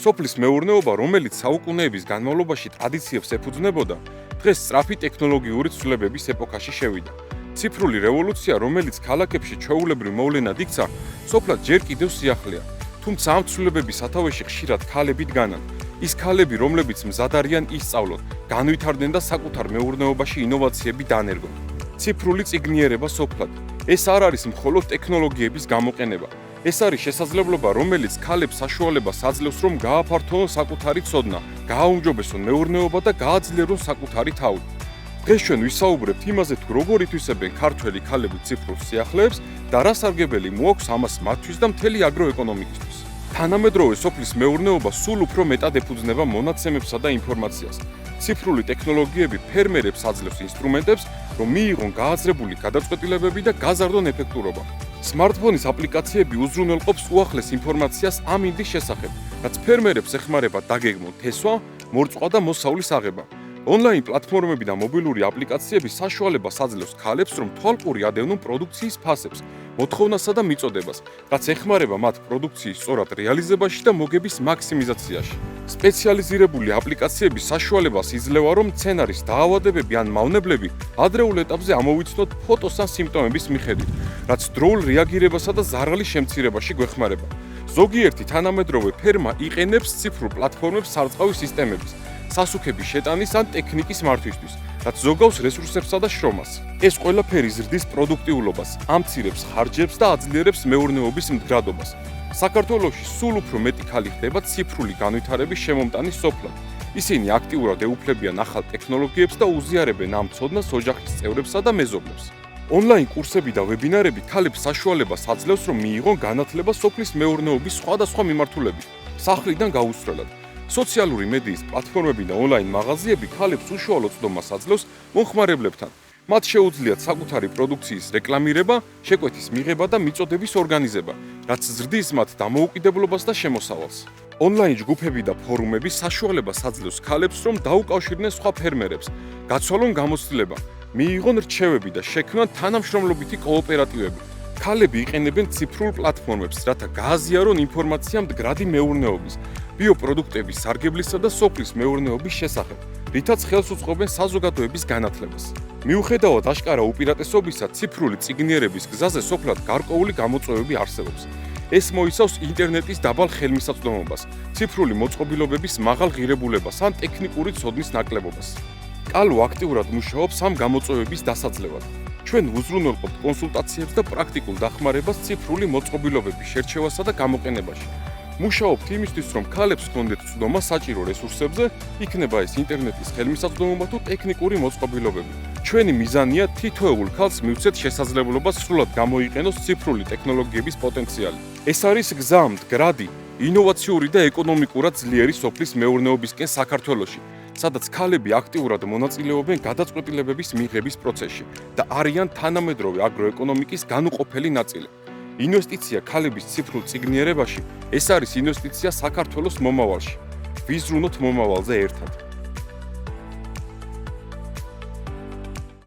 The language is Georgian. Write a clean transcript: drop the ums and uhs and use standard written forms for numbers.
სოფლის მეურნეობა, რომელიც საუკუნეების განმავლობაში ტრადიციებს ეფუძნებოდა, დღეს სწრაფი ტექნოლოგიური ცვლილებების ეპოქაში შევიდა. ციფრული რევოლუცია, რომელიც ქალაქებში ჩვეულებრივ მოვლენად იქცა, სოფლად ჯერ კიდევ სიახლეა. თუმცა ამ ცვლილებების სათავეში ხშირად ქალები დგანან. ის ქალები, რომლებიც მზად არიან ისწავლონ, განვითარდნენ და საკუთარ მეურნეობაში ინოვაციები დაანერგონ. ციფრული წიგნიერება სოფლად. ეს არ არის მხოლოდ ტექნოლოგიების გამოყენება. ეს არის შესაძლებლობა, რომელიც ქალებს საშუალებას აძლევს, რომ გააფართოვონ საკუთარი ცოდნა, გააუმჯობესონ მეურნეობა და გააძლიერონ საკუთარი თავი. დღეს ჩვენ ვისაუბრებთ იმაზე, თუ როგორ ითვისებენ ქართველი ქალები ციფრულ სიახლეებს და რა სარგებელი მოაქვს ამას მათთვის და მთელი აგროეკონომიკისთვის. თანამედროვე სოფლის მეურნეობა სულ უფრო მეტად ეფუძნება მონაცემებსა და ინფორმაციას. ციფრული ტექნოლოგიები ფერმერებს აძლევს ინსტრუმენტებს, რომ მიიღონ გააზრებული გადაწყვეტილებები და გაზარდონ ეფექტურობა. სმარტფონის აპლიკაციები უზრუნველყოფს უახლეს ინფორმაციას ამ ინდის შესახებ, რაც ფერმერებს ეხმარება დაგეგმონ თესვა, მორწყვა და მოსავლის აღება. ონლაინ პლატფორმები და მობილური აპლიკაციები საშუალებას აძლევს ქალებს, რომ თვალყური ადევნონ პროდუქციის ფასებს, მოთხოვნასა და მიწოდებას, რაც ეხმარება მათ პროდუქციის სწორად რეალიზებაში და მოგების მაქსიმიზაციაში. სპეციალიზირებული აპლიკაციები საშუალებას იძლევა, რომ მცენარის დაავადებები ან მავნებლები ადრეულ ეტაპზე ამოვიცნოთ ფოტოს ან სიმპტომების მიხედვით, რაც დროულ რეაგირებასა და ზარალის შემცირებაში გვეხმარება. ზოგიერთი თანამედროვე ფერმა იყენებს ციფრულ პლატფორმებს სარწყავი სისტემების, სასუქების შეტანის ან ტექნიკის მართვისთვის, რაც ზოგავს რესურსებსა და შრომას. ეს ყველაფერი ზრდის პროდუქტიულობას, ამცირებს ხარჯებს და აძლიერებს მეურნეობის მდგრადობას. საქართველოში სულ უფრო მეტი ქალი ხდება ციფრული განვითარების შემომტანის სოფლად. ისინი აქტიურად ეუფლებიან ახალ ტექნოლოგიებს და უზიარებენ ამ ცოდნას ოჯახის წევრებსა და მეზობლებს. ონლაინ კურსები და ვებინარები ქალებს საშუალებას აძლევს, რომ მიიღონ განათლება სოფლის მეურნეობის სხვადასხვა მიმართულებით, სახლიდან გაუსწრებლად. სოციალური მედიის პლატფორმები და ონლაინ მაღაზიები ქალებს უშუალო წვდომას აძლევს მომხმარებლებთან. მათ შეუძლიათ საკუთარი პროდუქციის რეკლამირება, შეკვეთის მიღება და მიწოდების ორგანიზება, რაც ზრდის მათ დამოუკიდებლობას და შემოსავალს. ონლაინ ჯგუფები და ფორუმები საშუალებას აძლევს ქალებს, რომ დაუკავშირდნენ სხვა ფერმერებს, გაცვალონ გამოცდილება, მიიღონ რჩევები და შექმნან თანამშრომლობითი კოოპერატივები. ქალები იყენებენ ციფრულ პლატფორმებს, რათა გააზიარონ ინფორმაცია მდგრადი მეურნეობის, ბიოპროდუქტების სარგებლისა და სოფლის მეურნეობის შესახებ, რითაც ხელს უწყობენ საზოგადოების განათლებას. მიუხედავად აშკარა უპირატესობისა, ციფრული წიგნიერების გზაზე სოფლად გარკვეული გამოწვევები არსებობს. ეს მოიცავს ინტერნეტის დაბალ ხელმისაწვდომობას, ციფრული მოწყობილობების მაღალ ღირებულებას ან ტექნიკური ცოდნის ნაკლებობას. კალო აქტიურად მუშაობს ამ გამოწვევების დასაძლევად. ჩვენ ვუზრუნველყოფთ კონსულტაციებს და პრაქტიკულ დახმარებას ციფრული მოწყობილობების შერჩევასა და გამოყენებაში. მუშაობთ იმისთვის, რომ ქალებს ჰქონდეთ ცდომა საჭირო რესურსებზე, იქნება ეს ინტერნეტის ხელმისაწვდომობა თუ ტექნიკური მოწყობილობები. ჩვენი მიზანია თითოეულ ქალს მივცეთ შესაძლებლობა სრულად გამოიყენოს ციფრული ტექნოლოგიების პოტენციალი. ეს არის გზა მდგრადი, ინოვაციური და ეკონომიკურად ძლიერი სოფლის მეურნეობისკენ საქართველოში, სადაც ქალები აქტიურად მონაწილეობენ გადაწყვეტილებების მიღების პროცესში და არიან თანამედროვე აგროეკონომიკის განუყოფელი ნაწილი. ინვესტიცია ქალების ციფრულ წიგნიერებაში, ეს არის ინვესტიცია საქართველოს მომავალში. ვიზრუნოთ მომავალზე ერთად.